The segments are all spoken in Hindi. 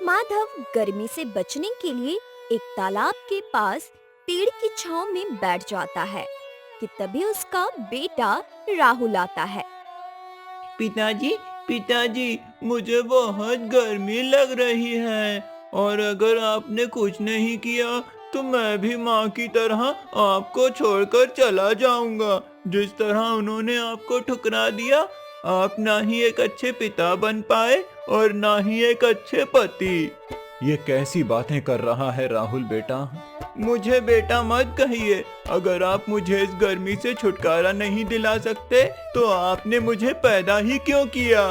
माधव गर्मी से बचने के लिए एक तालाब के पास पेड़ की छांव में बैठ जाता है कि तभी उसका बेटा राहुल आता है। पिताजी, पिताजी, मुझे बहुत गर्मी लग रही है और अगर आपने कुछ नहीं किया तो मैं भी माँ की तरह आपको छोड़कर चला जाऊंगा। जिस तरह उन्होंने आपको ठुकरा दिया, आप ना ही एक अच्छे पिता बन पाए और ना ही एक अच्छे पति। ये कैसी बातें कर रहा है राहुल बेटा? मुझे बेटा मत कहिए। अगर आप मुझे इस गर्मी से छुटकारा नहीं दिला सकते तो आपने मुझे पैदा ही क्यों किया?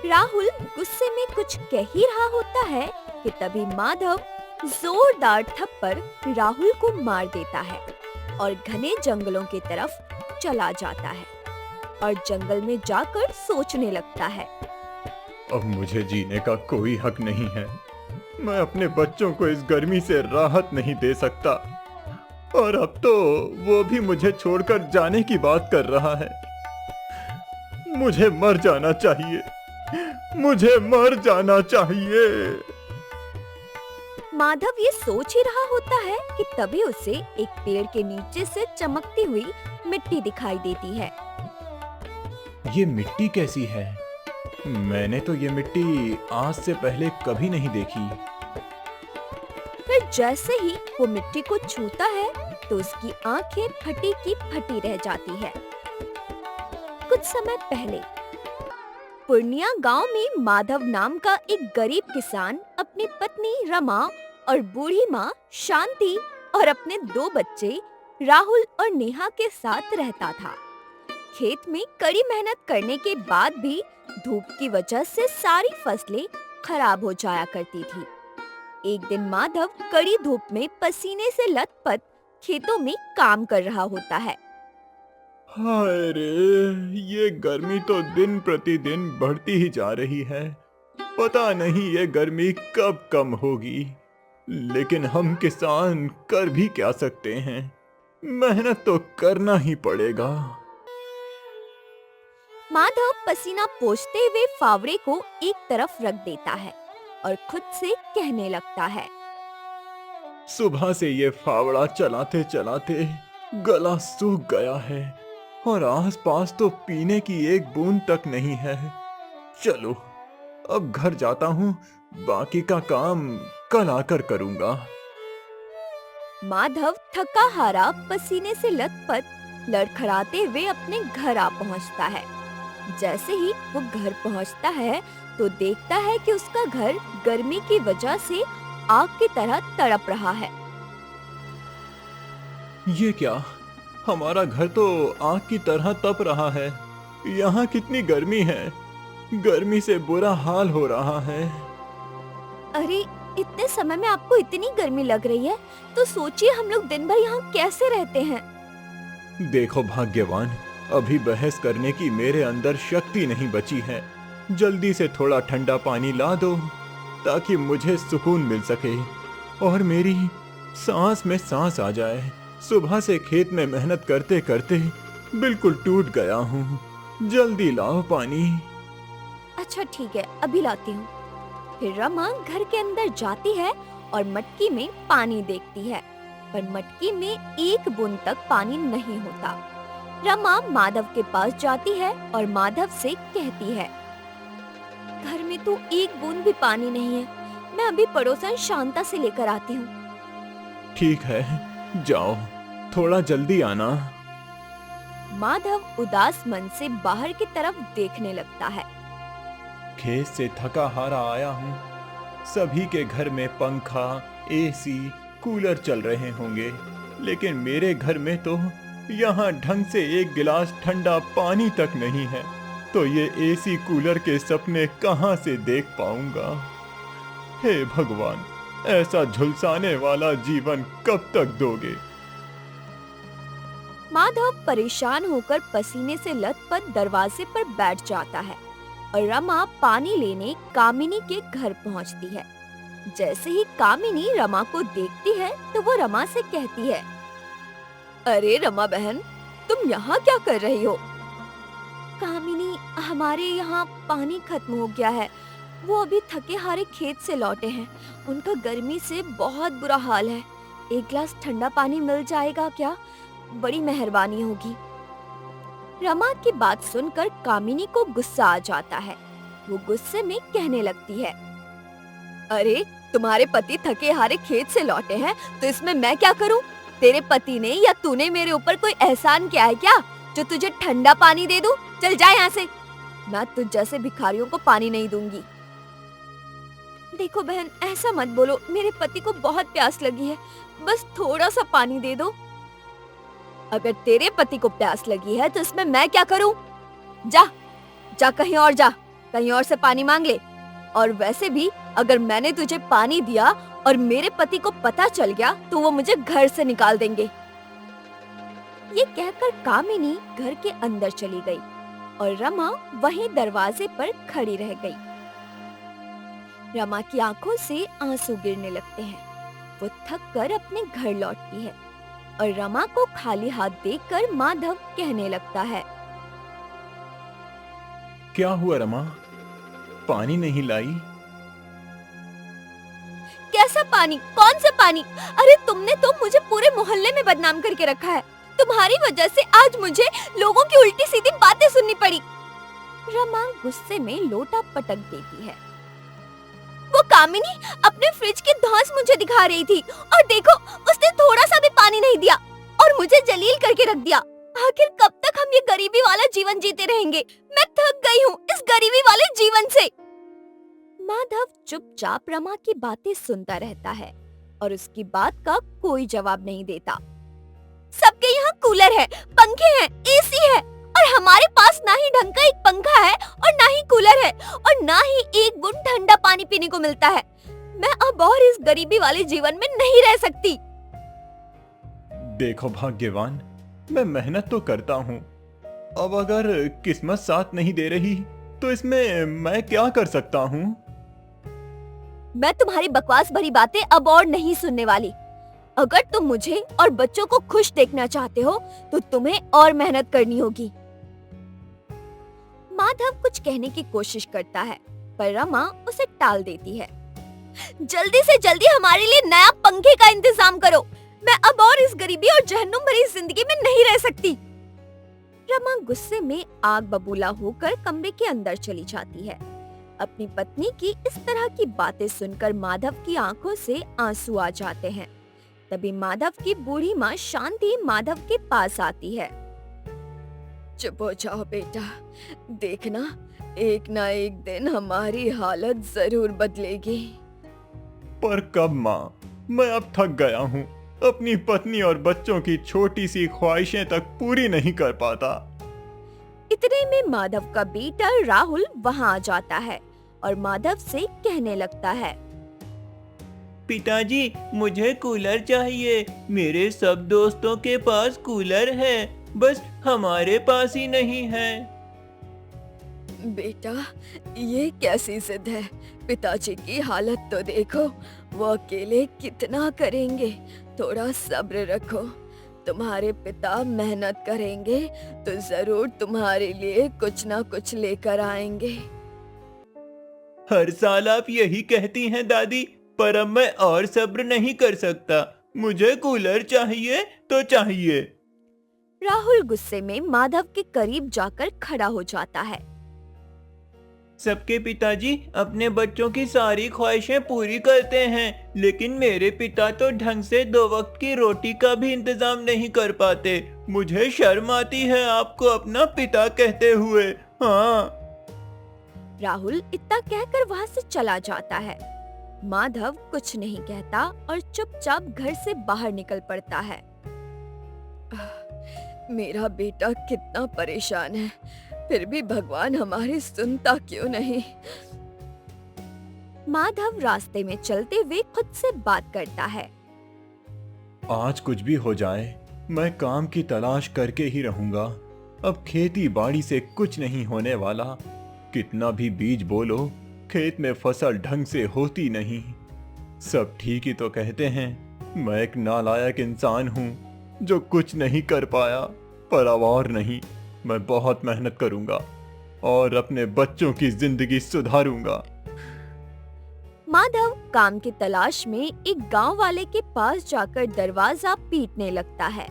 राहुल गुस्से में कुछ कह ही रहा होता है कि तभी माधव जोरदार थप्पड़ राहुल को मार देता है और घने जंगलों की तरफ चला जाता है और जंगल में जाकर सोचने लगता है। अब मुझे जीने का कोई हक नहीं है। मैं अपने बच्चों को इस गर्मी से राहत नहीं दे सकता और अब तो वो भी मुझे छोड़कर जाने की बात कर रहा है। मुझे मर जाना चाहिए। मुझे मर जाना चाहिए। माधव ये सोच ही रहा होता है कि तभी उसे एक पेड़ के नीचे से चमकती हुई मिट्टी दिखाई देती है। ये मिट्टी कैसी है? मैंने तो ये मिट्टी आज से पहले कभी नहीं देखी। फिर जैसे ही वो मिट्टी को छूता है तो उसकी आंखें फटी की फटी रह जाती है। कुछ समय पहले पूर्णिया गांव में माधव नाम का एक गरीब किसान अपनी पत्नी रमा और बूढ़ी माँ शांति और अपने 2 बच्चे राहुल और नेहा के साथ रहता था। खेत में कड़ी मेहनत करने के बाद भी धूप की वजह से सारी फसलें खराब हो जाया करती थी। एक दिन माधव कड़ी धूप में पसीने से लथपथ खेतों में काम कर रहा होता है। हाय रे, ये गर्मी तो दिन प्रतिदिन बढ़ती ही जा रही है। पता नहीं ये गर्मी कब कम होगी, लेकिन हम किसान कर भी क्या सकते हैं? मेहनत तो करना ही पड़ेगा। माधव पसीना पोंछते हुए फावड़े को एक तरफ रख देता है और खुद से कहने लगता है। सुबह से ये फावड़ा चलाते चलाते गला सूख गया है और आसपास तो पीने की एक बूंद तक नहीं है। चलो, अब घर जाता हूँ। बाकी का काम कल आकर करूँगा। माधव थका हारा पसीने से लथपथ लड़खड़ाते हुए अपने घर आ पहुंचता है। जैसे ही वो घर पहुंचता है तो देखता है कि उसका घर गर्मी की वजह से आग की तरह तड़प रहा है। ये क्या? हमारा घर तो आग की तरह तप रहा है। यहाँ कितनी गर्मी है। गर्मी से बुरा हाल हो रहा है। अरे, इतने समय में आपको इतनी गर्मी लग रही है तो सोचिए हम लोग दिन भर यहाँ कैसे रहते हैं। देखो भाग्यवान, अभी बहस करने की मेरे अंदर शक्ति नहीं बची है। जल्दी से थोड़ा ठंडा पानी ला दो ताकि मुझे सुकून मिल सके और मेरी सांस में सांस आ जाए। सुबह से खेत में मेहनत करते करते बिल्कुल टूट गया हूँ। जल्दी लाओ पानी। अच्छा ठीक है, अभी लाती हूँ। फिर रमा घर के अंदर जाती है और मटकी में पानी देखती है, पर मटकी में एक बूंद तक पानी नहीं होता। रमा माधव के पास जाती है और माधव से कहती है, घर में तो एक बूंद भी पानी नहीं है। मैं अभी पड़ोसन शांता से लेकर आती हूँ। ठीक है, जाओ, थोड़ा जल्दी आना। माधव उदास मन से बाहर की तरफ देखने लगता है। खेत से थका हारा आया हूँ। सभी के घर में पंखा, एसी, कूलर चल रहे होंगे, लेकिन मेरे घर में तो यहाँ ढंग से एक गिलास ठंडा पानी तक नहीं है। तो ये एसी कूलर के सपने कहाँ से देख पाऊंगा? हे भगवान, ऐसा झुलसाने वाला जीवन कब तक दोगे? माधव परेशान होकर पसीने से लथपथ दरवाजे पर बैठ जाता है और रमा पानी लेने कामिनी के घर पहुंचती है। जैसे ही कामिनी रमा को देखती है तो वो रमा से कहती है, अरे रमा बहन, तुम यहाँ क्या कर रही हो? कामिनी, हमारे यहाँ पानी खत्म हो गया है वो अभी थके हारे खेत से लौटे हैं। उनका गर्मी से बहुत बुरा हाल है। एक गिलास ठंडा पानी मिल जाएगा क्या? बड़ी मेहरबानी होगी। रमा की बात सुनकर कामिनी को गुस्सा आ जाता है। वो गुस्से में कहने लगती है, अरे तुम्हारे पति थके हारे खेत से लौटे हैं तो इसमें मैं क्या करूं? तेरे पति ने या तूने मेरे ऊपर कोई एहसान किया है क्या जो तुझे ठंडा पानी दे दूं? चल जा यहाँ से। मैं तुझ जैसे भिखारियों को पानी नहीं दूंगी। देखो बहन, ऐसा मत बोलो, मेरे पति को बहुत प्यास लगी है, बस थोड़ा सा पानी दे दो। अगर तेरे पति को प्यास लगी है तो इसमें मैं क्या करूं? जा जा कहीं और जा, कहीं और से पानी मांग ले। और वैसे भी अगर मैंने तुझे पानी दिया और मेरे पति को पता चल गया तो वो मुझे घर से निकाल देंगे। ये कहकर कामिनी घर के अंदर चली गई और रमा वहीं दरवाजे पर खड़ी रह गई। रमा की आंखों से आंसू गिरने लगते हैं। वो थक कर अपने घर लौटती है और रमा को खाली हाथ देखकर माधव कहने लगता है, क्या हुआ रमा, पानी नहीं लाई? कैसा पानी? कौन सा पानी? अरे तुमने तो मुझे पूरे मोहल्ले में बदनाम करके रखा है। तुम्हारी वजह से आज मुझे लोगों की उल्टी सीधी बातें सुननी पड़ी। रमा गुस्से में लोटा पटक देती है। वो कामिनी अपने फ्रिज की धौंस मुझे दिखा रही थी और देखो उसने थोड़ा सा भी पानी नहीं दिया और मुझे जलील करके रख दिया। आखिर कब तक हम ये गरीबी वाला जीवन जीते रहेंगे? मैं थक गई हूँ इस गरीबी वाले जीवन से। माधव चुपचाप रमा की बातें सुनता रहता है और उसकी बात का कोई जवाब नहीं देता। सबके यहाँ कूलर है, पंखे हैं, एसी है और हमारे पास ना ही ढंग का एक पंखा है और ना ही कूलर है और ना ही एक बूंद ठंडा पानी पीने को मिलता है। मैं अब और इस गरीबी वाले जीवन में नहीं रह सकती। देखो भाग्यवान, मैं मेहनत तो करता हूँ, अब अगर किस्मत साथ नहीं दे रही तो इसमें मैं क्या कर सकता हूँ? मैं तुम्हारी बकवास भरी बातें अब और नहीं सुनने वाली। अगर तुम मुझे और बच्चों को खुश देखना चाहते हो तो तुम्हें और मेहनत करनी होगी। माधव कुछ कहने की कोशिश करता है पर रमा उसे टाल देती है। जल्दी से जल्दी हमारे लिए नया पंखे का इंतजाम करो। मैं अब और इस गरीबी और जहन्नुम भरी जिंदगी में नहीं रह सकती। रमा गुस्से में आग बबूला होकर कमरे के अंदर चली जाती है। अपनी पत्नी की इस तरह की बातें सुनकर माधव की आंखों से आंसू आ जाते हैं। तभी माधव की बूढ़ी माँ शांति माधव के पास आती है। चुप हो जाओ बेटा, देखना एक ना एक दिन हमारी हालत जरूर बदलेगी। पर कब माँ? मैं अब थक गया हूँ, अपनी पत्नी और बच्चों की छोटी सी ख्वाहिशें तक पूरी नहीं कर पाता। इतने में माधव का बेटा राहुल वहाँ आ जाता है और माधव से कहने लगता है, पिताजी मुझे कूलर चाहिए। मेरे सब दोस्तों के पास कूलर है, बस हमारे पास ही नहीं है। बेटा ये कैसी जिद है? पिताजी की हालत तो देखो, वो अकेले कितना करेंगे। थोड़ा सब्र रखो, तुम्हारे पिता मेहनत करेंगे तो जरूर तुम्हारे लिए कुछ ना कुछ लेकर आएंगे। हर साल आप यही कहती हैं दादी, पर अब मैं और सब्र नहीं कर सकता। मुझे कूलर चाहिए तो चाहिए। राहुल गुस्से में माधव के करीब जाकर खड़ा हो जाता है। सबके पिताजी अपने बच्चों की सारी ख्वाहिशें पूरी करते हैं, लेकिन मेरे पिता तो ढंग से 2 वक्त की रोटी का भी इंतजाम नहीं कर पाते। मुझे शर्म आती है आपको अपना पिता कहते हुए। हाँ। राहुल इतना कहकर वहाँ से चला जाता है। माधव कुछ नहीं कहता और चुपचाप घर से बाहर निकल पड़ता है। मेरा बेटा कितना परेशान है, फिर भी भगवान हमारी सुनता क्यों नहीं? माधव रास्ते में चलते हुए खुद से बात करता है। आज कुछ भी हो जाए, मैं काम की तलाश करके ही रहूंगा। अब खेती बाड़ी से कुछ नहीं होने वाला। कितना भी बीज बोलो, खेत में फसल ढंग से होती नहीं। सब ठीक ही तो कहते हैं। मैं एक नालायक इंसान हूँ जो कुछ नहीं कर पाया, पर अब और नहीं। मैं बहुत मेहनत करूंगा और अपने बच्चों की जिंदगी सुधारूंगा। माधव काम की तलाश में एक गांव वाले के पास जाकर दरवाजा पीटने लगता है।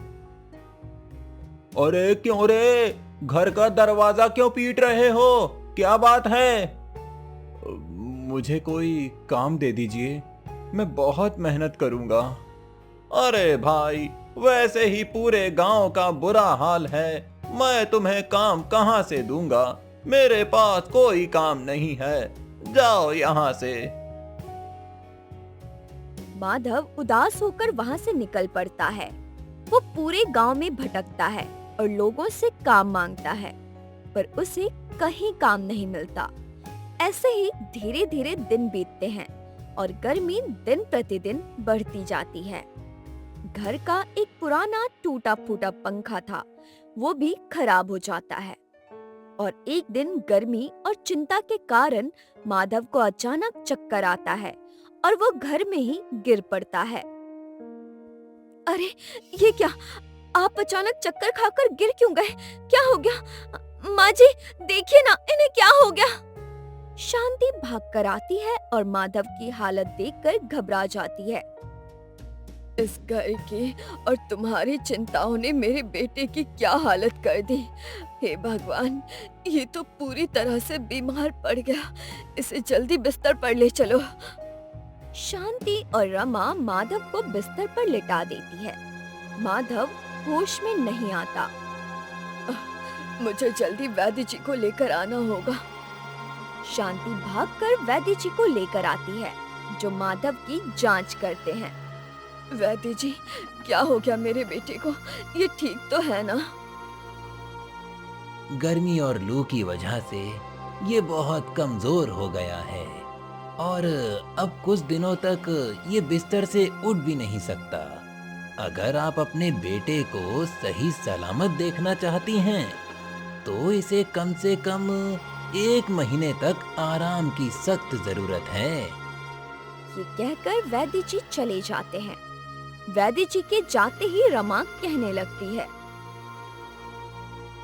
अरे क्यों रे, घर का दरवाजा क्यों पीट रहे हो? क्या बात है? मुझे कोई काम दे दीजिए, मैं बहुत मेहनत करूंगा। अरे भाई, वैसे ही पूरे गांव का बुरा हाल है, मैं तुम्हें काम कहां से दूंगा? मेरे पास कोई काम नहीं है, जाओ यहाँ से। माधव उदास होकर वहाँ से निकल पड़ता है। वो पूरे गांव में भटकता है और लोगों से काम मांगता है, पर उसे कहीं काम नहीं मिलता। ऐसे ही धीरे धीरे दिन बीतते हैं और गर्मी दिन प्रतिदिन बढ़ती जाती है। घर का एक पुराना टूटा फूटा पंखा था, वो भी खराब हो जाता है और एक दिन गर्मी और चिंता के कारण माधव को अचानक चक्कर आता है और वो घर में ही गिर पड़ता है। अरे ये क्या, आप अचानक चक्कर खाकर गिर क्यों गए? क्या हो गया? माँ जी देखिए ना, इन्हें क्या हो गया? शांति भागकर आती है और माधव की हालत देखकर घबरा जाती है। इस घर की और तुम्हारी चिंताओं ने मेरे बेटे की क्या हालत कर दी। हे भगवान, ये तो पूरी तरह से बीमार पड़ गया, इसे जल्दी बिस्तर पर ले चलो। शांति और रमा माधव को बिस्तर पर लिटा देती है। माधव होश में नहीं आता। मुझे जल्दी वैद्य जी को लेकर आना होगा। शांति भागकर वैद्य जी को लेकर आती है, जो माधव की जांच करते हैं। वैद्य जी, क्या हो गया मेरे बेटे को? ये ठीक तो है ना? गर्मी और लू की वजह से ये बहुत कमजोर हो गया है और अब कुछ दिनों तक ये बिस्तर से उठ भी नहीं सकता। अगर आप अपने बेटे को सही सलामत देखना चाहती हैं, तो इसे कम से कम 1 महीने तक आराम की सख्त जरूरत है। ये कहकर वैद्य जी चले जाते हैं। वैद्य जी के जाते ही रमा कहने लगती है,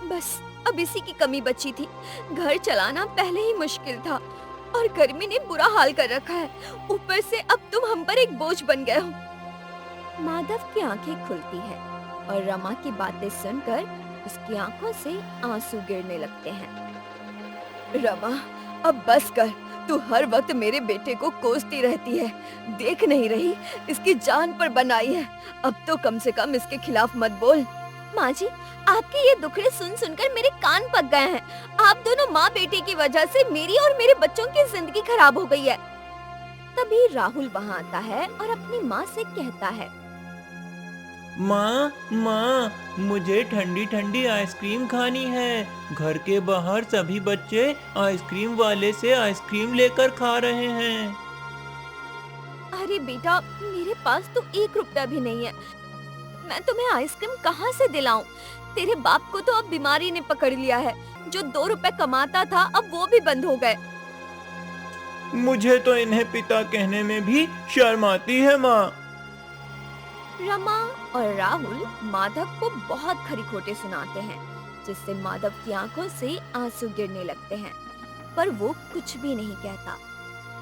बस अब इसी की कमी बची थी। घर चलाना पहले ही मुश्किल था और गर्मी ने बुरा हाल कर रखा है, ऊपर से अब तुम हम पर एक बोझ बन गए हो। माधव की आंखें खुलती है और रमा की बातें सुनकर उसकी आंखों से आंसू गिरने लगते हैं। रमा, अब बस कर, तू हर वक्त मेरे बेटे को कोसती रहती है, देख नहीं रही इसकी जान पर बनाई है। अब तो कम से कम इसके खिलाफ मत बोल। माँ जी, आपके ये दुखड़े सुन सुनकर मेरे कान पक गए हैं। आप दोनों माँ बेटे की वजह से मेरी और मेरे बच्चों की जिंदगी खराब हो गई है। तभी राहुल वहाँ आता है और अपनी माँ से कहता है, माँ माँ, मुझे ठंडी ठंडी आइसक्रीम खानी है। घर के बाहर सभी बच्चे आइसक्रीम वाले से आइसक्रीम लेकर खा रहे हैं। अरे बेटा, मेरे पास तो 1 रुपया भी नहीं है, मैं तुम्हें आइसक्रीम कहाँ से दिलाऊं? तेरे बाप को तो अब बीमारी ने पकड़ लिया है, जो 2 रुपए कमाता था अब वो भी बंद हो गए। मुझे तो इन्हें पिता कहने में भी शर्म आती है माँ। रमा और राहुल माधव को बहुत खरी खोटे सुनाते हैं, जिससे माधव की आंखों से आंसू गिरने लगते हैं, पर वो कुछ भी नहीं कहता।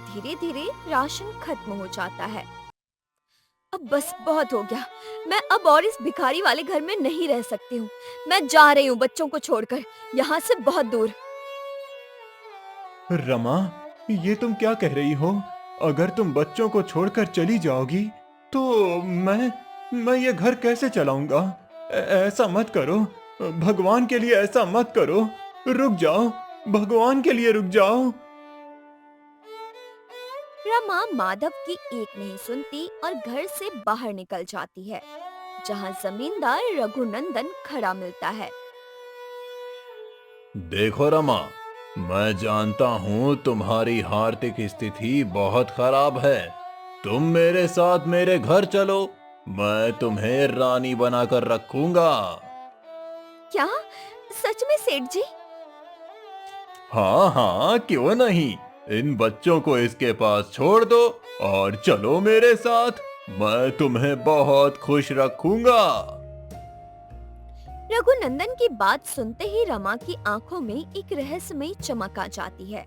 धीरे धीरे राशन खत्म हो जाता है। अब बस बहुत हो गया, मैं अब और इस भिखारी वाले घर में नहीं रह सकती हूँ। मैं जा रही हूँ बच्चों को छोड़कर, यहाँ से बहुत दूर। रमा, ये तुम क्या कह रही हो? अगर तुम बच्चों को छोड़कर चली जाओगी तो मैं ये घर कैसे चलाऊंगा? ऐसा मत करो, भगवान के लिए ऐसा मत करो। रुक जाओ, भगवान के लिए रुक जाओ। रमा माधव की एक नहीं सुनती और घर से बाहर निकल जाती है, जहाँ जमींदार रघुनंदन खड़ा मिलता है। देखो रमा, मैं जानता हूँ तुम्हारी आर्थिक स्थिति बहुत खराब है। तुम मेरे साथ मेरे घर चलो, मैं तुम्हें रानी बनाकर रखूंगा। क्या सच में सेठ जी? हाँ हाँ, क्यों नहीं। इन बच्चों को इसके पास छोड़ दो और चलो मेरे साथ, मैं तुम्हें बहुत खुश रखूंगा। रघुनंदन की बात सुनते ही रमा की आंखों में एक रहस्यमयी चमक आ जाती है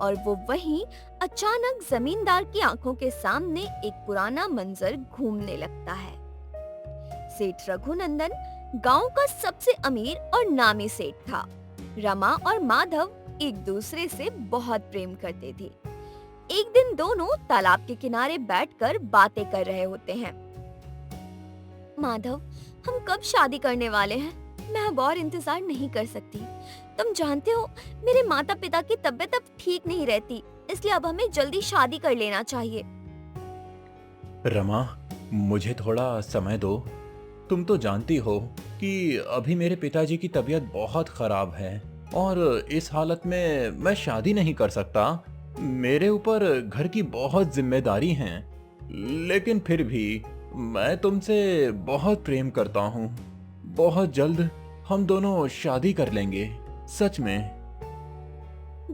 और वो वहीं अचानक जमींदार की आंखों के सामने एक पुराना मंजर घूमने लगता है। सेठ रघुनंदन गांव का सबसे अमीर और नामी सेठ था। रमा और माधव एक दूसरे से बहुत प्रेम करते थे। एक दिन दोनों तालाब के किनारे बैठकर बातें कर रहे होते हैं। माधव, हम कब शादी करने वाले हैं? मैं अब और इंतजार नहीं कर सकती। तुम जानते हो, मेरे माता पिता की तबीयत अब ठीक नहीं रहती, इसलिए अब हमें जल्दी शादी कर लेना चाहिए। रमा, मुझे थोड़ा समय दो। तुम तो जानती हो कि अभी मेरे पिताजी की तबीयत बहुत खराब है और इस हालत में मैं शादी नहीं कर सकता। मेरे ऊपर घर की बहुत जिम्मेदारी हैं। लेकिन फिर भी मैं तुमसे बहुत प्रेम करता हूँ। बहुत जल्द हम दोनों शादी कर लेंगे, सच में।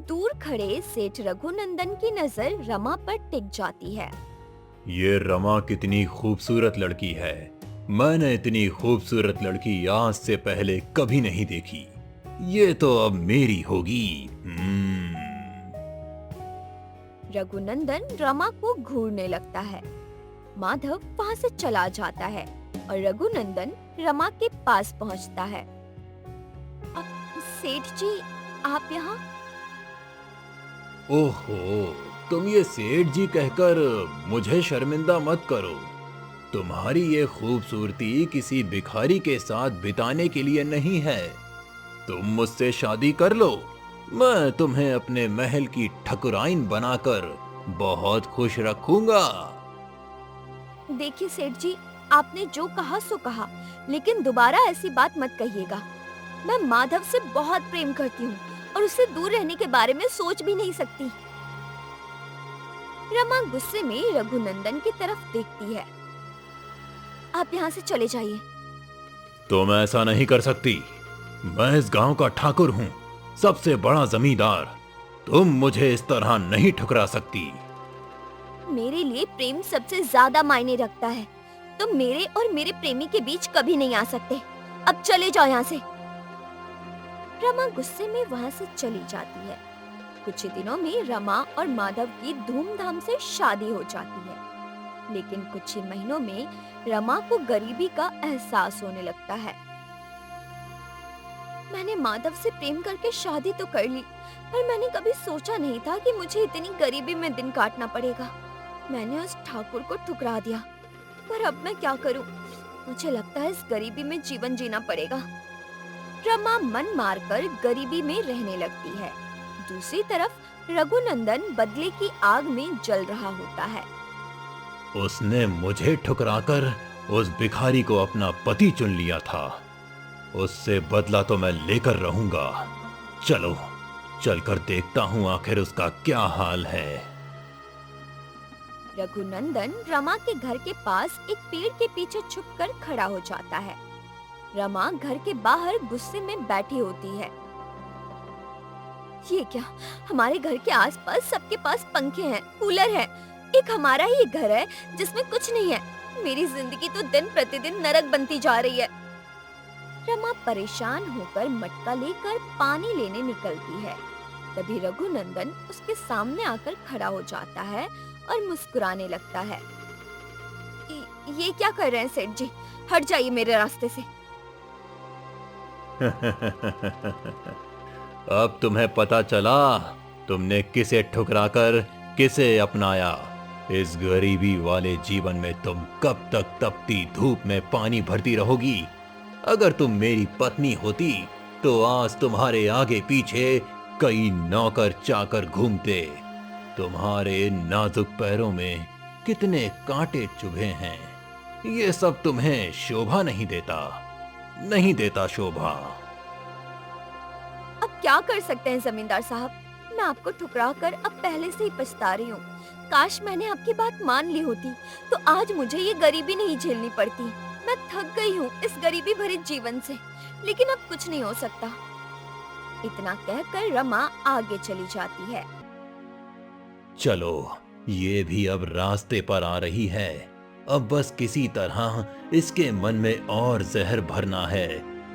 दूर खड़े सेठ रघुनंदन की नजर रमा पर टिक जाती है। ये रमा कितनी खूबसूरत लड़की है। मैंने इतनी खूबसूरत लड़की आज से पहले कभी नहीं देखी। ये तो अब मेरी होगी। रघुनंदन रमा को घूरने लगता है। माधव वहाँ से चला जाता है और रघुनंदन रमा के पास पहुँचता है। सेठ जी, आप यहाँ? ओहो, तुम ये सेठ जी कहकर मुझे शर्मिंदा मत करो। तुम्हारी ये खूबसूरती किसी भिखारी के साथ बिताने के लिए नहीं है। तुम मुझसे शादी कर लो, मैं तुम्हें अपने महल की ठकुराइन बनाकर बहुत खुश रखूंगा। देखिए सेठ जी, आपने जो कहा सो कहा, लेकिन दोबारा ऐसी बात मत कहिएगा। मैं माधव से बहुत प्रेम करती हूँ और उससे दूर रहने के बारे में सोच भी नहीं सकती। रमा गुस्से में रघुनंदन की तरफ देखती है। आप यहाँ से चले जाइए। तुम ऐसा नहीं कर सकती। मैं इस गांव का ठाकुर हूँ, सबसे बड़ा जमींदार। तुम मुझे इस तरह नहीं ठुकरा सकती। मेरे लिए प्रेम सबसे ज्यादा मायने रखता है। तुम मेरे और मेरे प्रेमी के बीच कभी नहीं आ सकते। अब चले जाओ यहाँ से। रमा गुस्से में वहाँ से चली जाती है। कुछ ही दिनों में रमा और माधव की धूमधाम से शादी हो जाती है। लेकिन कुछ ही महीनों में रमा को गरीबी का एहसास होने लगता है। मैंने माधव से प्रेम करके शादी तो कर ली, पर मैंने कभी सोचा नहीं था कि मुझे इतनी गरीबी में दिन काटना पड़ेगा। मैंने उस ठाकुर को ठुकरा दिया, पर अब मैं क्या करूं? मुझे लगता है इस गरीबी में जीवन जीना पड़ेगा। रमा मन मारकर गरीबी में रहने लगती है। दूसरी तरफ रघुनंदन बदले की आग में जल रहा होता है। उसने मुझे ठुकराकर उस भिखारी को अपना पति चुन लिया था। उससे बदला तो मैं लेकर रहूंगा। चलो, चलकर देखता हूँ आखिर उसका क्या हाल है। रघुनंदन रमा के घर के पास एक पेड़ के पीछे छुपकर खड़ा हो जाता है। रमा घर के बाहर गुस्से में बैठी होती है। ये क्या? हमारे घर के आसपास सबके पास पंखे हैं, कूलर है, एक हमारा ही घर है जिसमें कुछ नहीं है। मेरी जिंदगी तो दिन प्रतिदिन नरक बनती जा रही है। रमा परेशान होकर मटका लेकर पानी लेने निकलती है। तभी रघुनंदन उसके सामने आकर खड़ा हो जाता है और मुस्कुराने लगता है। ये क्या कर रहे हैं सेठ जी? हट जाइए मेरे रास्ते से। अब तुम्हें पता चला तुमने किसे ठुकराकर किसे अपनाया। इस गरीबी वाले जीवन में तुम कब तक तपती धूप में पानी भरती रहोगी? अगर तुम मेरी पत्नी होती तो आज तुम्हारे आगे पीछे कई नौकर चाकर घूमते। तुम्हारे नाजुक पैरों में कितने कांटे चुभे हैं। ये सब तुम्हें शोभा नहीं देता शोभा। अब क्या कर सकते हैं जमींदार साहब? मैं आपको ठुकरा कर अब पहले से ही पछता रही हूँ। काश मैंने आपकी बात मान ली होती तो आज मुझे ये गरीबी नहीं झेलनी पड़ती। मैं थक गई हूँ इस गरीबी भरे जीवन से, लेकिन अब कुछ नहीं हो सकता। इतना कहकर रमा आगे चली जाती है। चलो, ये भी अब रास्ते पर आ रही है। अब बस किसी तरह इसके मन में और जहर भरना है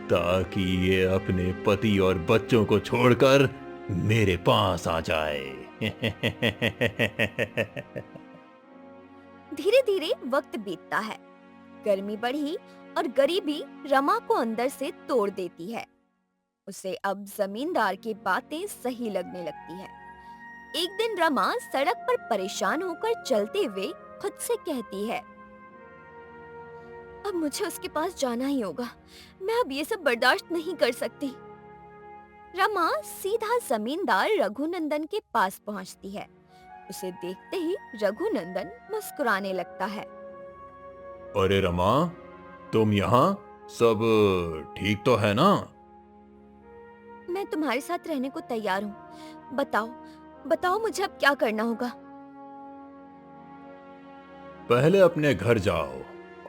ताकि ये अपने पति और बच्चों को छोड़कर मेरे पास आ जाए। धीरे धीरे वक्त बीतता है। गर्मी बढ़ी और गरीबी रमा को अंदर से तोड़ देती है। उसे अब जमींदार की बातें सही लगने लगती है। एक दिन रमा सड़क पर परेशान होकर चलते हुए खुद से कहती है, अब मुझे उसके पास जाना ही होगा। मैं अब ये सब बर्दाश्त नहीं कर सकती। रमा सीधा जमींदार रघुनंदन के पास पहुंचती है। उसे देखते ही रघुनंदन मुस्कुराने लगता है। अरे रमा, तुम यहाँ? सब ठीक तो है ना? मैं तुम्हारे साथ रहने को तैयार हूँ। बताओ बताओ मुझे अब क्या करना होगा। पहले अपने घर जाओ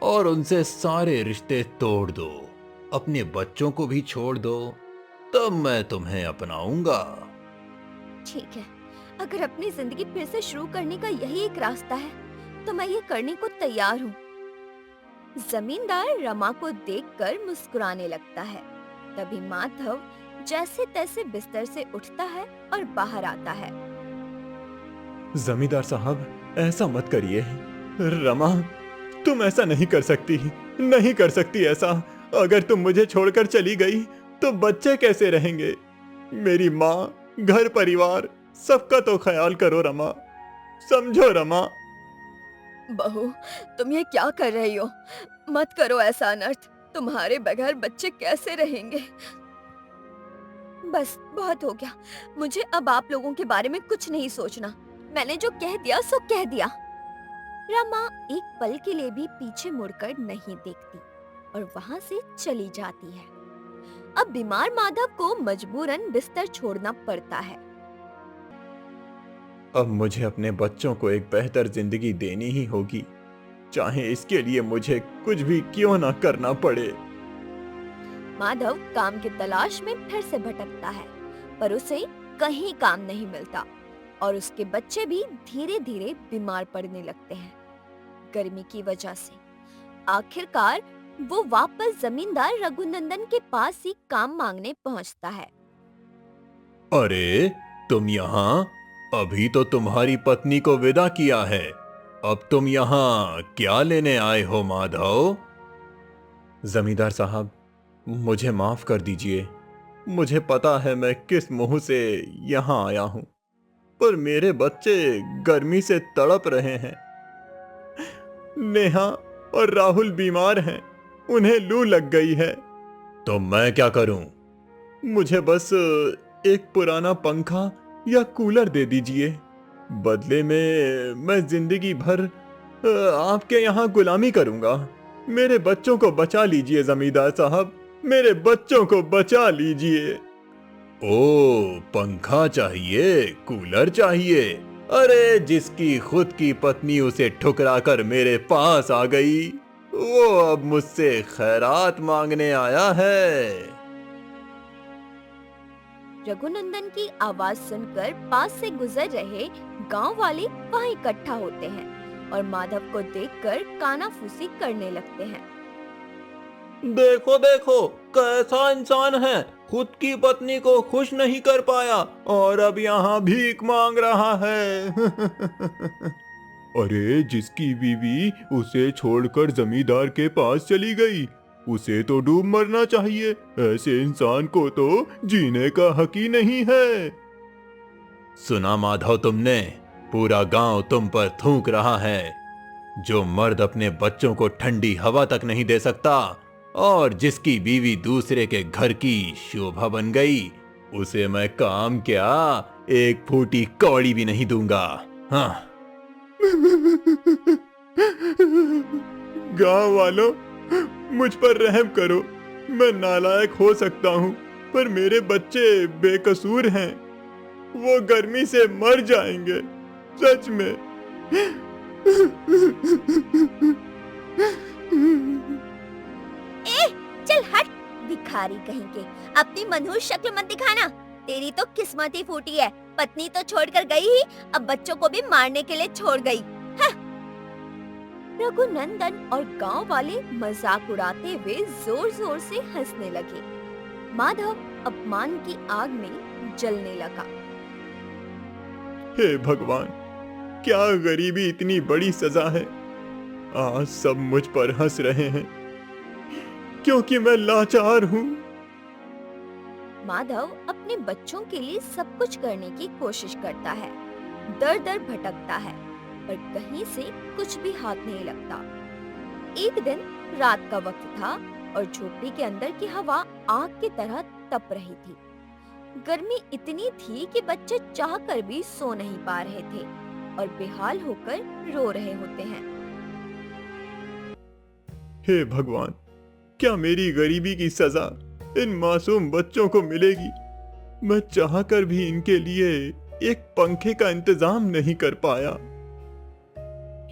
और उनसे सारे रिश्ते तोड़ दो। अपने बच्चों को भी छोड़ दो, तब मैं तुम्हें अपनाऊंगा। ठीक है, अगर अपनी जिंदगी फिर से शुरू करने का यही एक रास्ता है तो मैं ये करने को तैयार हूँ। जमींदार रमा को देखकर मुस्कुराने लगता है। तभी माधव जैसे तैसे बिस्तर से उठता है और बाहर आता है। जमींदार साहब, ऐसा मत करिए। रमा, तुम ऐसा नहीं कर सकती, नहीं कर सकती ऐसा। अगर तुम मुझे छोड़कर चली गई तो बच्चे कैसे रहेंगे? मेरी माँ, घर परिवार, सबका तो ख्याल करो रमा, समझो रमा। बहू, तुम ये क्या कर रही हो? मत करो ऐसा अनर्थ। तुम्हारे बगैर बच्चे कैसे रहेंगे? बस बहुत हो गया। मुझे अब आप लोगों के बारे में कुछ नहीं सोचना। मैंने जो कह दिया सो कह दिया। रमा एक पल के लिए भी पीछे मुड़कर नहीं देखती और वहां से चली जाती है। अब बीमार माधव को मजबूरन बिस्तर छोड़ना पड़ता है। अब मुझे अपने बच्चों को एक बेहतर जिंदगी देनी ही होगी, चाहे इसके लिए मुझे कुछ भी क्यों ना करना पड़े। माधव काम की तलाश में फिर से भटकता है, पर उसे कहीं काम नहीं मिलता और उसके बच्चे भी धीरे धीरे बीमार पड़ने लगते हैं गर्मी की वजह से। आखिरकार वो वापस जमींदार रघुनंदन के पास ही काम मांगने पहुंचता है। अरे, तुम यहाँ? अभी तो तुम्हारी पत्नी को विदा किया है, अब तुम यहाँ क्या लेने आए हो माधव? जमींदार साहब, मुझे माफ कर दीजिए। मुझे पता है मैं किस मुंह से यहाँ आया हूँ, पर मेरे बच्चे गर्मी से तड़प रहे हैं। नेहा और राहुल बीमार हैं, उन्हें लू लग गई है। तो मैं क्या करूं? मुझे बस एक पुराना पंखा या कूलर दे दीजिए। बदले में मैं जिंदगी भर आपके यहाँ गुलामी करूंगा। मेरे बच्चों को बचा लीजिए जमींदार साहब, मेरे बच्चों को बचा लीजिए। ओ, पंखा चाहिए, कूलर चाहिए? अरे, जिसकी खुद की पत्नी उसे ठुकरा कर मेरे पास आ गई, वो अब मुझसे खैरात मांगने आया है। रघुनंदन की आवाज सुनकर पास से गुजर रहे गांव वाले वहां इकट्ठा होते हैं और माधव को देखकर कानाफूसी करने लगते हैं। देखो देखो, कैसा इंसान है, खुद की पत्नी को खुश नहीं कर पाया और अब यहाँ भीख मांग रहा है। अरे, जिसकी बीवी उसे छोड़कर जमींदार के पास चली गई, उसे तो डूब मरना चाहिए। ऐसे इंसान को तो जीने का हक ही नहीं है। सुना माधव तुमने? पूरा गांव तुम पर थूक रहा है। जो मर्द अपने बच्चों को ठंडी हवा तक नहीं दे सकता और जिसकी बीवी दूसरे के घर की शोभा बन गई, उसे मैं काम क्या, एक फूटी कौड़ी भी नहीं दूंगा। हाँ। गांव वालों, मुझ पर रहम करो। मैं नालायक हो सकता हूँ, पर मेरे बच्चे बेकसूर हैं। वो गर्मी से मर जाएंगे, सच में। चल हट, भिखारी कहीं के। अपनी मनहूस शक्ल मत दिखाना। तेरी तो किस्मत ही फूटी है। पत्नी तो छोड़कर गई ही, अब बच्चों को भी मारने के लिए छोड़ गई। रघुनंदन और गांव वाले मजाक उड़ाते हुए जोर जोर से हंसने लगे। माधव अपमान की आग में जलने लगा। हे भगवान, क्या गरीबी इतनी बड़ी सजा है। आज सब मुझ पर हंस रहे हैं क्योंकि मैं लाचार हूं। माधव अपने बच्चों के लिए सब कुछ करने की कोशिश करता है, दर दर भटकता है, पर कहीं से कुछ भी हाथ नहीं लगता। एक दिन रात का वक्त था और झोपड़ी के अंदर की हवा आग की तरह तप रही थी। गर्मी इतनी थी कि बच्चे चाहकर भी सो नहीं पा रहे थे और बेहाल होकर रो रहे होते हैं। हे भगवान, क्या मेरी गरीबी की सजा इन मासूम बच्चों को मिलेगी? मैं चाहकर भी इनके लिए एक पंखे का इंतजाम नहीं कर पाया।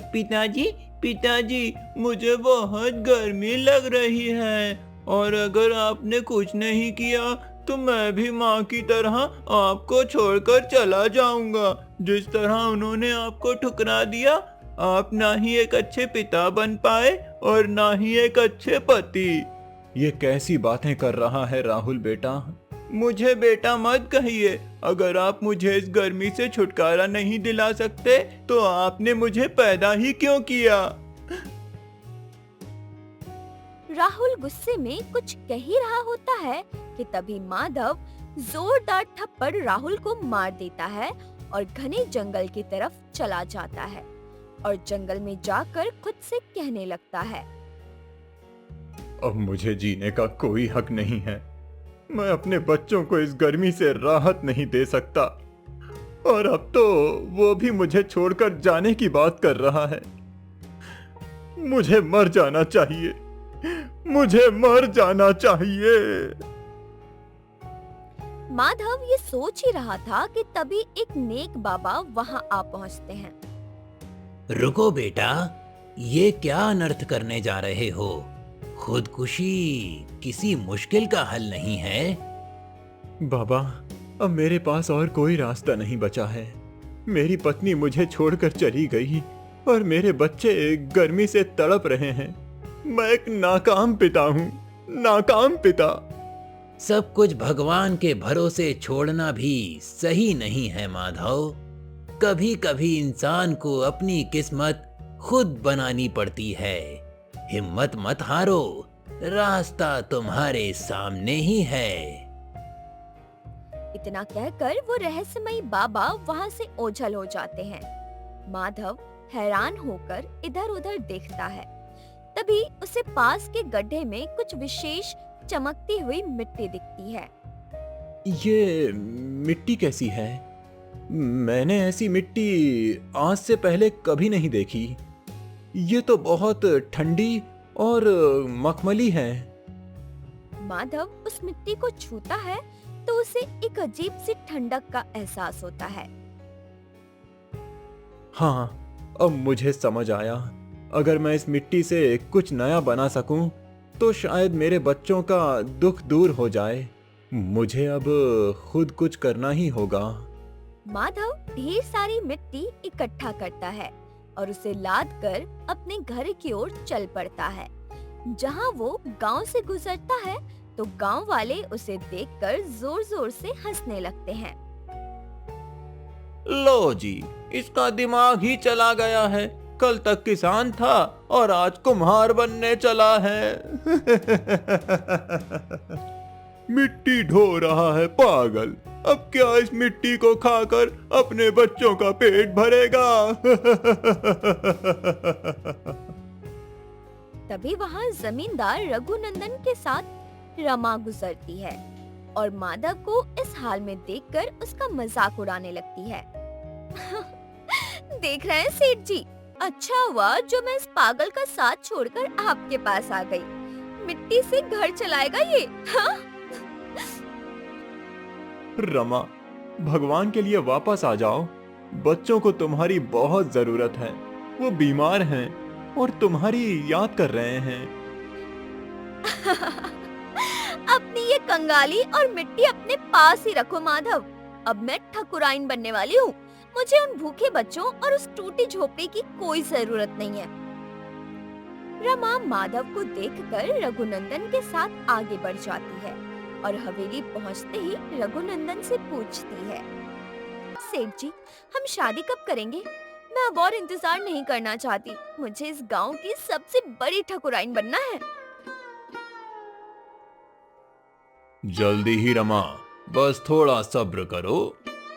पिताजी, पिताजी, मुझे बहुत गर्मी लग रही है और अगर आपने कुछ नहीं किया तो मैं भी माँ की तरह आपको छोड़कर चला जाऊंगा। जिस तरह उन्होंने आपको ठुकरा दिया, आप ना ही एक अच्छे पिता बन पाए और ना ही एक अच्छे पति। ये कैसी बातें कर रहा है राहुल बेटा? मुझे बेटा मत कहिए। अगर आप मुझे इस गर्मी से छुटकारा नहीं दिला सकते तो आपने मुझे पैदा ही क्यों किया? राहुल गुस्से में कुछ कह ही रहा होता है कि तभी माधव जोरदार थप्पड़ राहुल को मार देता है और घने जंगल की तरफ चला जाता है और जंगल में जाकर खुद से कहने लगता है, अब मुझे जीने का कोई हक नहीं है। मैं अपने बच्चों को इस गर्मी से राहत नहीं दे सकता और अब तो वो भी मुझे छोड़कर जाने की बात कर रहा है। मुझे मर जाना चाहिए, मुझे मर जाना चाहिए। माधव ये सोच ही रहा था कि तभी एक नेक बाबा वहां आ पहुंचते हैं। रुको बेटा, ये क्या अनर्थ करने जा रहे हो? खुदकुशी किसी मुश्किल का हल नहीं है। बाबा, अब मेरे पास और कोई रास्ता नहीं बचा है। मेरी पत्नी मुझे छोड़कर चली गई और मेरे बच्चे गर्मी से तड़प रहे हैं। मैं एक नाकाम पिता हूँ, नाकाम पिता। सब कुछ भगवान के भरोसे छोड़ना भी सही नहीं है माधव। कभी कभी इंसान को अपनी किस्मत खुद बनानी पड़ती है। हिम्मत मत हारो, रास्ता तुम्हारे सामने ही है। इतना कहकर वो रहस्यमयी बाबा वहां से ओझल हो जाते हैं। माधव हैरान होकर इधर-उधर देखता है। तभी उसे पास के गड्ढे में कुछ विशेष चमकती हुई मिट्टी दिखती है। ये मिट्टी कैसी है? मैंने ऐसी मिट्टी आज से पहले कभी नहीं देखी। ये तो बहुत ठंडी और मखमली है। माधव उस मिट्टी को छूता है तो उसे एक अजीब सी ठंडक का एहसास होता है। हाँ, अब मुझे समझ आया। अगर मैं इस मिट्टी से कुछ नया बना सकूं, तो शायद मेरे बच्चों का दुख दूर हो जाए। मुझे अब खुद कुछ करना ही होगा। माधव ढेर सारी मिट्टी इकट्ठा करता है और उसे लाद कर अपने घर की ओर चल पड़ता है। जहाँ वो गांव से गुजरता है तो गांव वाले उसे देखकर जोर जोर से हंसने लगते हैं। लो जी, इसका दिमाग ही चला गया है। कल तक किसान था और आज कुम्हार बनने चला है। मिट्टी ढो रहा है पागल। अब क्या इस मिट्टी को खाकर अपने बच्चों का पेट भरेगा? तभी वहाँ जमींदार रघुनंदन के साथ रमा गुजरती है और माधव को इस हाल में देखकर उसका मजाक उड़ाने लगती है। देख रहे हैं सेठ जी, अच्छा हुआ जो मैं इस पागल का साथ छोड़कर आपके पास आ गई। मिट्टी से घर चलाएगा ये, हाँ? रमा, भगवान के लिए वापस आ जाओ। बच्चों को तुम्हारी बहुत जरूरत है। वो बीमार हैं और तुम्हारी याद कर रहे हैं। अपनी ये कंगाली और मिट्टी अपने पास ही रखो माधव। अब मैं ठकुराइन बनने वाली हूँ। मुझे उन भूखे बच्चों और उस टूटी झोपड़ी की कोई जरूरत नहीं है। रमा माधव को देखकर रघुनंदन के साथ आगे बढ़ जाती है और हवेली पहुंचते ही रघुनंदन से पूछती है, सेठ जी, हम शादी कब करेंगे? मैं अब और इंतजार नहीं करना चाहती। मुझे इस गांव की सबसे बड़ी ठकुराइन बनना है। जल्दी ही रमा, बस थोड़ा सब्र करो।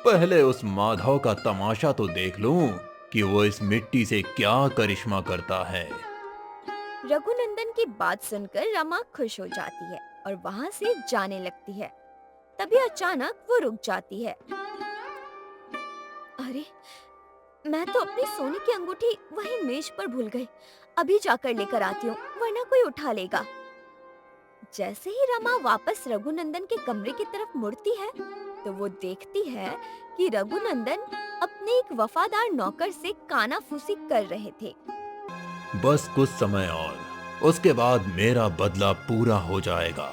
पहले उस माधव का तमाशा तो देख लूं कि वो इस मिट्टी से क्या करिश्मा करता है। रघुनंदन की बात सुनकर रमा खुश हो जाती है और वहाँ से जाने लगती है। तभी अचानक वो रुक जाती है। अरे, मैं तो अपनी सोने की अंगूठी वहीं मेज पर भूल गई। अभी जाकर लेकर आती हूँ, वरना कोई उठा लेगा। जैसे ही रमा वापस रघुनंदन के कमरे की तरफ मुड़ती है, तो वो देखती है कि रघुनंदन अपने एक वफादार नौकर से कानाफूसी कर रहे थे। बस कुछ समय और, उसके बाद मेरा बदला पूरा हो जाएगा।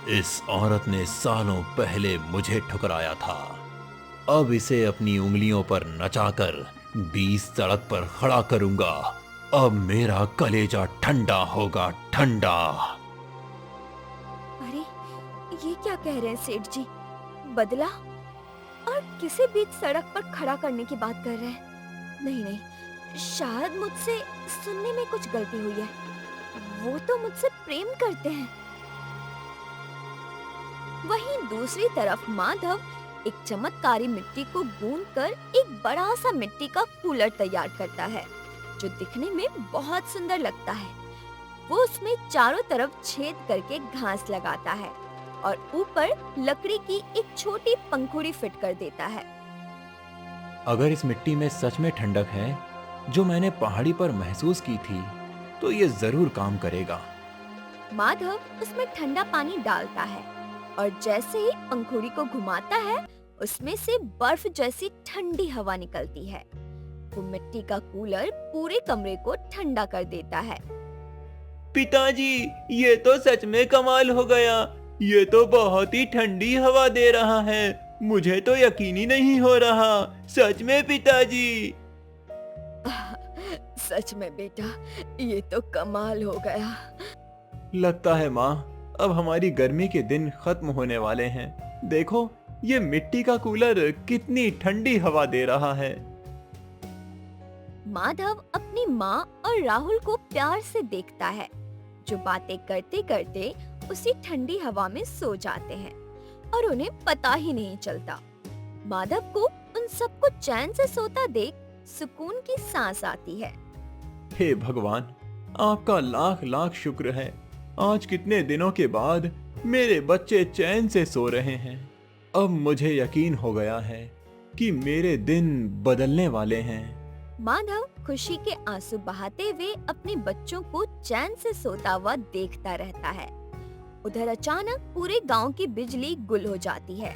इस औरत ने सालों पहले मुझे ठुकराया था। अब इसे अपनी उंगलियों पर नचाकर 20 सड़क पर खड़ा करूंगा। अब मेरा कलेजा ठंडा होगा, ठंडा। अरे, ये क्या कह रहे हैं सेठ जी? बदला? और किसे बीच सड़क पर खड़ा करने की बात कर रहे हैं? नहीं नहीं, शायद मुझसे सुनने में कुछ गलती हुई है। वो तो मुझसे प्रेम करते हैं। वहीं दूसरी तरफ माधव एक चमत्कारी मिट्टी को गूंथकर एक बड़ा सा मिट्टी का कूलर तैयार करता है, जो दिखने में बहुत सुंदर लगता है। वो उसमें चारों तरफ छेद करके घास लगाता है और ऊपर लकड़ी की एक छोटी पंखुड़ी फिट कर देता है। अगर इस मिट्टी में सच में ठंडक है, जो मैंने पहाड़ी पर महसूस की थी, तो ये जरूर काम करेगा। माधव उसमें ठंडा पानी डालता है और जैसे ही पंखुड़ी को घुमाता है, उसमें से बर्फ जैसी ठंडी हवा निकलती है। वो मिट्टी का कूलर पूरे कमरे को ठंडा कर देता है। पिताजी, ये तो सच में कमाल हो गया। ये तो बहुत ही ठंडी हवा दे रहा है। मुझे तो यकीन ही नहीं हो रहा। सच में पिताजी। सच में बेटा, ये तो कमाल हो गया। लगता है माँ, अब हमारी गर्मी के दिन खत्म होने वाले हैं। देखो, ये मिट्टी का कूलर कितनी ठंडी हवा दे रहा है। माधव अपनी माँ और राहुल को प्यार से देखता है, जो बातें करते करते उसी ठंडी हवा में सो जाते हैं और उन्हें पता ही नहीं चलता। माधव को उन सबको चैन से सोता देख सुकून की सांस आती है। हे भगवान, आपका लाख लाख शुक्र है। आज कितने दिनों के बाद मेरे बच्चे चैन से सो रहे हैं। अब मुझे यकीन हो गया है कि मेरे दिन बदलने वाले हैं। माधव खुशी के आंसू बहाते हुए अपने बच्चों को चैन से सोता हुआ देखता रहता है। उधर अचानक पूरे गांव की बिजली गुल हो जाती है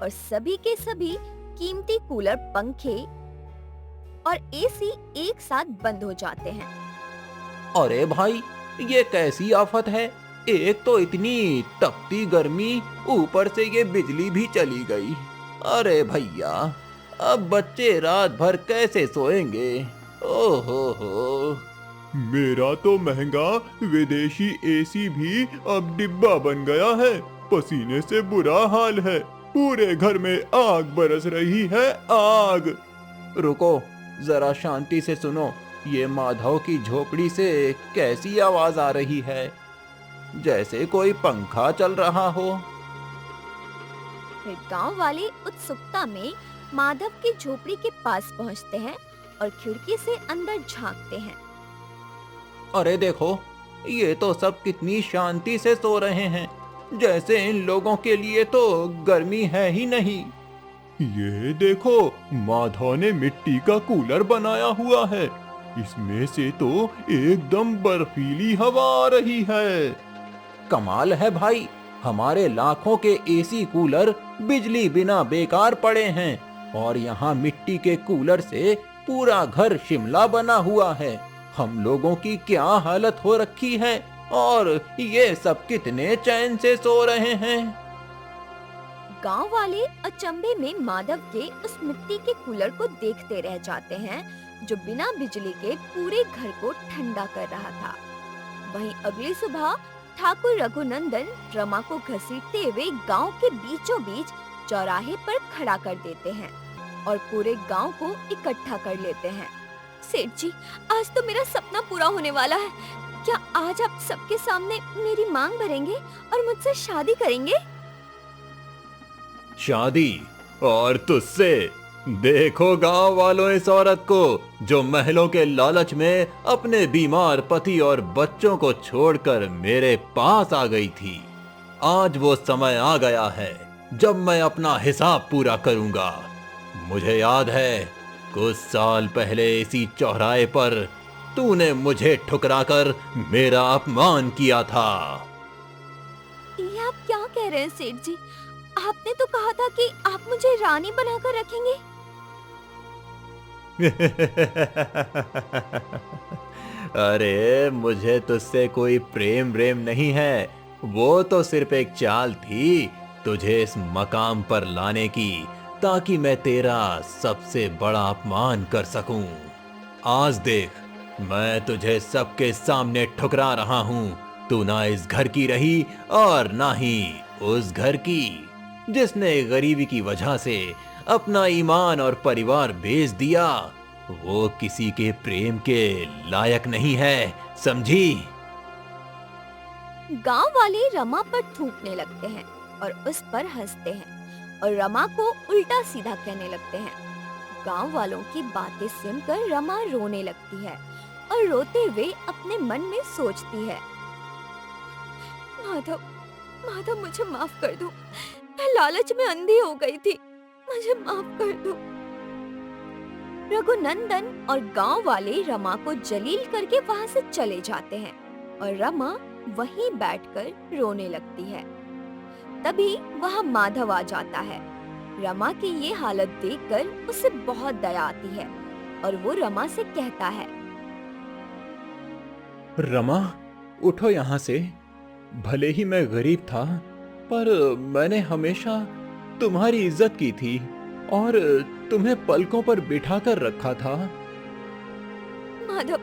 और सभी के सभी कीमती कूलर, पंखे और एसी एक साथ बंद हो जाते हैं। अरे भाई, ये कैसी आफत है? एक तो इतनी तपती गर्मी, ऊपर से ये बिजली भी चली गई। अरे भैया, अब बच्चे रात भर कैसे सोएंगे? ओहो हो। मेरा तो महंगा विदेशी एसी भी अब डिब्बा बन गया है। पसीने से बुरा हाल है। पूरे घर में आग बरस रही है, आग। रुको, जरा शांति से सुनो। ये माधव की झोपड़ी से कैसी आवाज आ रही है? जैसे कोई पंखा चल रहा हो। फिर गांव वाले उत्सुकता में माधव की झोपड़ी के पास पहुंचते हैं और खिड़की से अंदर झांकते हैं। अरे देखो, ये तो सब कितनी शांति से सो रहे हैं, जैसे इन लोगों के लिए तो गर्मी है ही नहीं। ये देखो, माधव ने मिट्टी का कूलर बनाया हुआ है। इसमें से तो एकदम बर्फीली हवा आ रही है। कमाल है भाई, हमारे लाखों के एसी कूलर बिजली बिना बेकार पड़े हैं और यहाँ मिट्टी के कूलर से पूरा घर शिमला बना हुआ है। हम लोगों की क्या हालत हो रखी है और ये सब कितने चैन से सो रहे हैं। गांव वाले अचंभे में माधव के उस मिट्टी के कूलर को देखते रह जाते हैं, जो बिना बिजली के पूरे घर को ठंडा कर रहा था। वहीं अगली सुबह ठाकुर रघुनंदन रमा को घसीटते हुए गांव के बीचों बीच चौराहे पर खड़ा कर देते हैं। और पूरे गांव को इकट्ठा कर लेते हैं। सेठ जी, आज तो मेरा सपना पूरा होने वाला है। क्या आज आप सबके सामने मेरी मांग भरेंगे और मुझसे शादी करेंगे? शादी? और तुझसे? देखो गांव वालों इस औरत को, जो महलों के लालच में अपने बीमार पति और बच्चों को छोड़कर मेरे पास आ गई थी। आज वो समय आ गया है जब मैं अपना हिसाब पूरा करूंगा। मुझे याद है, कुछ साल पहले इसी चौराहे पर तूने मुझे ठुकराकर मेरा अपमान किया था। ये आप क्या कह रहे हैं सेठ जी? आपने तो कहा था कि आप मुझे रानी बनाकर रखेंगे। अरे मुझे तुझसे कोई प्रेम नहीं है, वो तो सिर्फ एक चाल थी तुझे इस मकाम पर लाने की, ताकि मैं तेरा सबसे बड़ा अपमान कर सकूं। आज देख, मैं तुझे सबके सामने ठुकरा रहा हूं। तू ना इस घर की रही और ना ही उस घर की, जिसने गरीबी की वजह से अपना ईमान और परिवार बेच दिया। वो किसी के प्रेम के लायक नहीं है, समझी? गांव वाले रमा पर थूकने लगते हैं और उस पर हंसते हैं और रमा को उल्टा सीधा कहने लगते हैं। गांव वालों की बातें सुनकर रमा रोने लगती है और रोते हुए अपने मन में सोचती है, माधव, माधव मुझे माफ कर दो। मैं लालच में अंधी हो गई थी, मुझे माफ कर दो। रघुनंदन और गांव वाले रमा को जलील करके वहां से चले जाते हैं और रमा वहीं बैठकर रोने लगती है। तभी वहां माधव आ जाता है। रमा की ये हालत देखकर उसे बहुत दया आती है और वो रमा से कहता है, रमा, उठो यहाँ से। भले ही मैं गरीब था, पर मैंने हमेशा तुम्हारी इज्जत की थी और तुम्हें पलकों पर बिठाकर रखा था। माधव,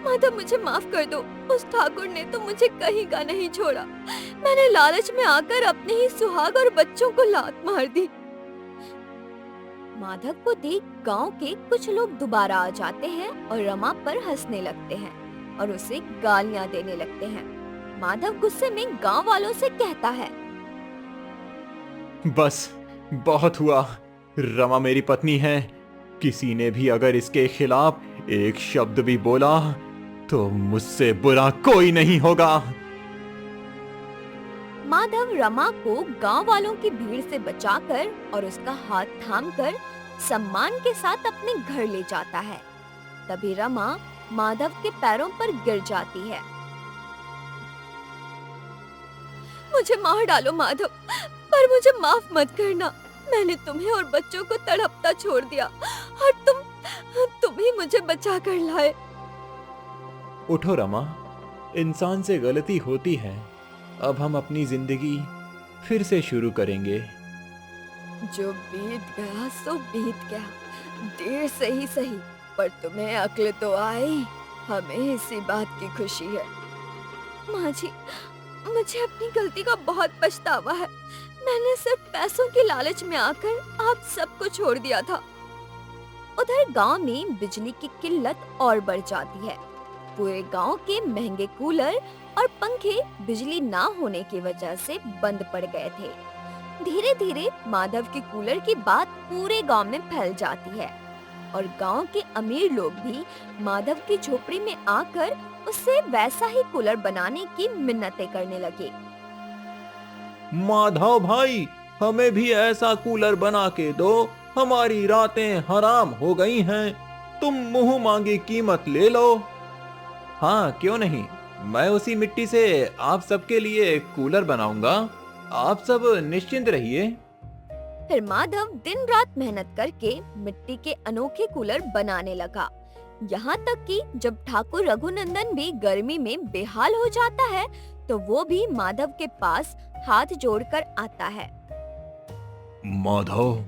माधव मुझे माफ कर दो। उस ठाकुर ने तो मुझे कहीं का नहीं छोड़ा। मैंने लालच में आकर अपने ही सुहाग और बच्चों को लात मार दी। माधव को देख गांव के कुछ लोग दोबारा आ जाते हैं और रमा पर हंसने लगते हैं और उसे गालियां देने लगते हैं। माधव गुस्से में गांव वालों से कहता है, बस बहुत हुआ। रमा मेरी पत्नी है। किसी ने भी अगर इसके खिलाफ एक शब्द भी बोला तो मुझसे बुरा कोई नहीं होगा। माधव रमा को गांव वालों की भीड़ से बचाकर और उसका हाथ थामकर सम्मान के साथ अपने घर ले जाता है। तभी रमा माधव के पैरों पर गिर जाती है। मुझे मार डालो माधव, पर मुझे माफ मत करना। मैंने तुम्हें और बच्चों को तड़पता छोड़ दिया और तुम ही मुझे बचा कर लाए। उठो रमा, इंसान से गलती होती है। अब हम अपनी जिंदगी फिर से शुरू करेंगे। जो बीत गया सो बीत गया, देर से ही सही, पर तुम्हें अक्ल तो आई। हमें इसी बात की खुशी है। माँ जी, मुझे अपनी गलती का बहुत पछतावा है। मैंने सिर्फ पैसों की लालच में आकर आप सबको छोड़ दिया था। उधर गांव में बिजली की किल्लत और बढ़ जाती है। पूरे गांव के महंगे कूलर और पंखे बिजली ना होने की वजह से बंद पड़ गए थे। धीरे धीरे माधव के कूलर की बात पूरे गांव में फैल जाती है और गांव के अमीर लोग भी माधव की झोपड़ी में आकर उससे वैसा ही कूलर बनाने की मिन्नतें करने लगे। माधव भाई, हमें भी ऐसा कूलर बना के दो। हमारी रातें हराम हो गई हैं। तुम मुंह मांगी कीमत ले लो। हाँ, क्यों नहीं, मैं उसी मिट्टी से आप सबके लिए कूलर बनाऊंगा। आप सब निश्चिंत रहिए। फिर माधव दिन रात मेहनत करके मिट्टी के अनोखे कूलर बनाने लगा। यहाँ तक कि जब ठाकुर रघुनंदन भी गर्मी में बेहाल हो जाता है तो वो भी माधव के पास हाथ जोड़कर आता है। माधव,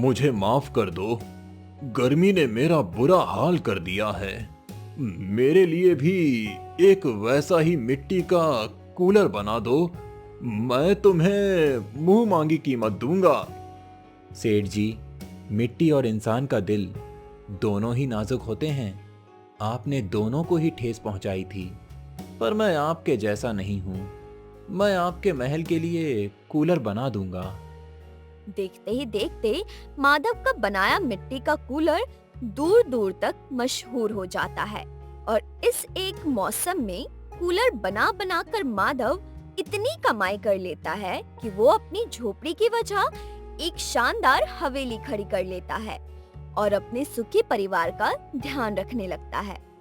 मुझे माफ कर दो। गर्मी ने मेरा बुरा हाल कर दिया है। मेरे लिए भी एक वैसा ही मिट्टी का कूलर बना दो। मैं तुम्हें मुंह मांगी कीमत दूंगा। सेठ जी, मिट्टी और इंसान का दिल दोनों ही नाजुक होते हैं। आपने दोनों को ही ठेस पहुंचाई थी, पर मैं आपके जैसा नहीं हूं। मैं आपके महल के लिए कूलर बना दूंगा। देखते ही देखते माधव का बनाया मिट्टी का कूलर दूर दूर तक मशहूर हो जाता है और इस एक मौसम में कूलर बना बना कर माधव इतनी कमाई कर लेता है कि वो अपनी झोपड़ी की वजह एक शानदार हवेली खड़ी कर लेता है और अपने सुखी परिवार का ध्यान रखने लगता है।